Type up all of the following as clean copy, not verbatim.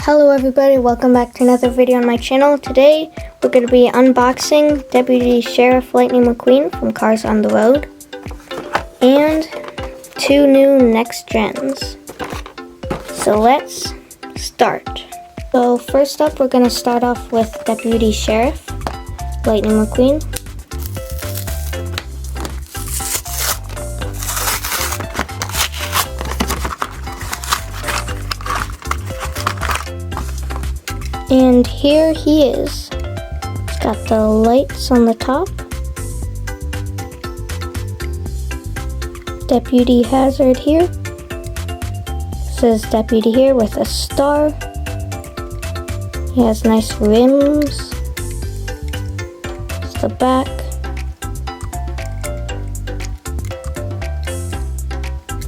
Hello everybody, welcome back to another video on my channel. Today we're going to be unboxing Deputy Sheriff Lightning McQueen from Cars on the Road and 2 new next gens. So let's start. So first up we're going to start off with Deputy Sheriff Lightning McQueen. And here he is. It's got the lights on the top. Deputy hazard here. It says Deputy here with a star. He has nice rims. It's the back.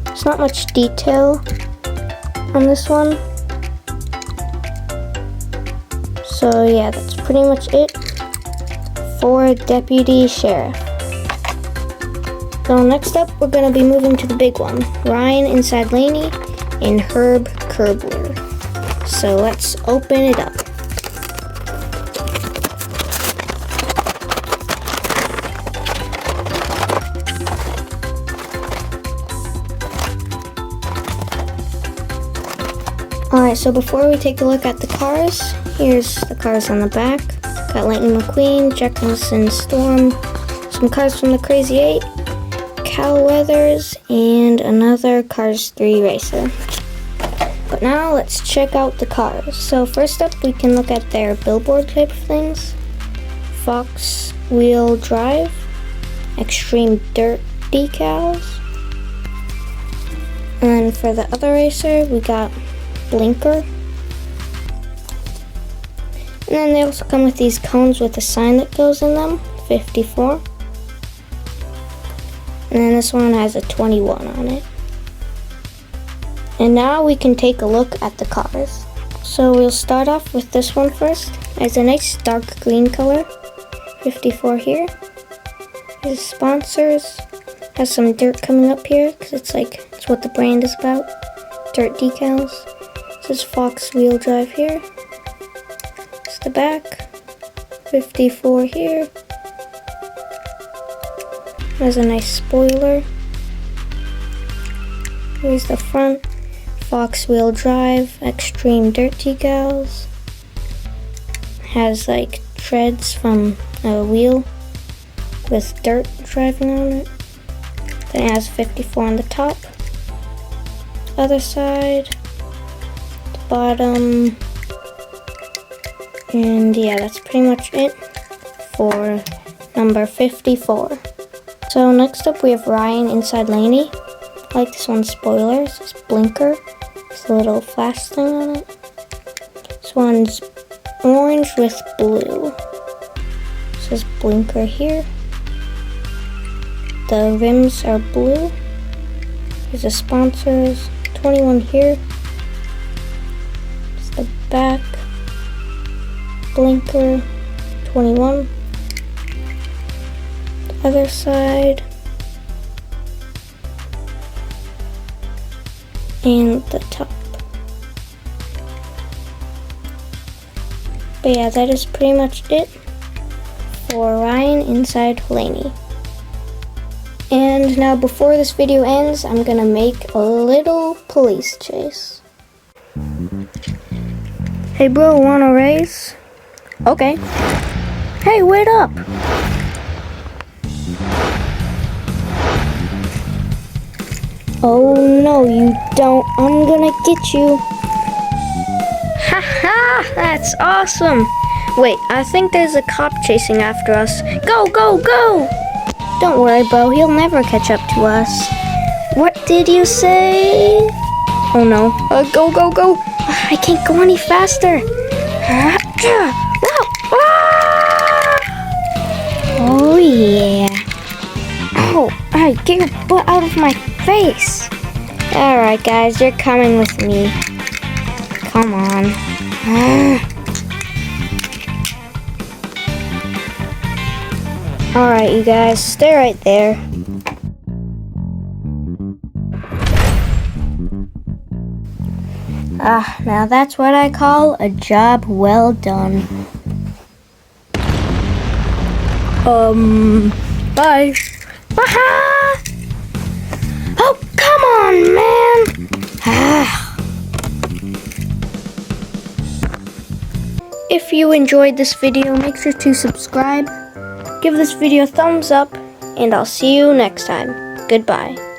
There's not much detail on this one. So yeah, that's pretty much it for Deputy Sheriff. So next up, we're going to be moving to the big one. Ryan inside Laney and Herb Curbler. So let's open it up. Alright, so before we take a look at the cars, here's the cars on the back. Got Lightning McQueen, Jack Wilson Storm, some cars from the Crazy 8, Cal Weathers, and another Cars 3 racer. But now let's check out the cars. So first up we can look at their billboard type of things. Fox Wheel Drive, Extreme Dirt decals. And then for the other racer we got Blinker. And then they also come with these cones with a sign that goes in them, 54. And then this one has a 21 on it. And now we can take a look at the cars. So we'll start off with this one first. It's a nice dark green color, 54 here. His sponsors has some dirt coming up here because it's what the brand is about, dirt decals. This is Fox Wheel Drive here. It's the back, 54 here. There's a nice spoiler. Here's the front, Fox Wheel Drive, Extreme Dirt decals. Has like treads from a wheel with dirt driving on it. Then it has 54 on the top. Other side. Bottom, and yeah, that's pretty much it for number 54. So next up we have Ryan inside Laney. I like this one's spoilers. This blinker, this little flash thing on it. This one's orange with blue. This is blinker here. The rims are blue. Here's the sponsors, 21 here. The back, blinker, 21. The other side, and the top. But yeah, that is pretty much it for Ryan inside Laney. And now before this video ends, I'm gonna make a little police chase. Hey bro, wanna race? Okay. Hey, wait up! Oh no, you don't. I'm gonna get you. Haha, that's awesome! Wait, I think there's a cop chasing after us. Go, go, go! Don't worry, bro, he'll never catch up to us. What did you say? Oh no. Go, go, go! I can't go any faster. Oh yeah. Oh, alright, get your butt out of my face. Alright guys, you're coming with me. Come on. Alright you guys, stay right there. Now that's what I call a job well done. Bye. Oh, come on, man. If you enjoyed this video, make sure to subscribe, give this video a thumbs up, and I'll see you next time. Goodbye.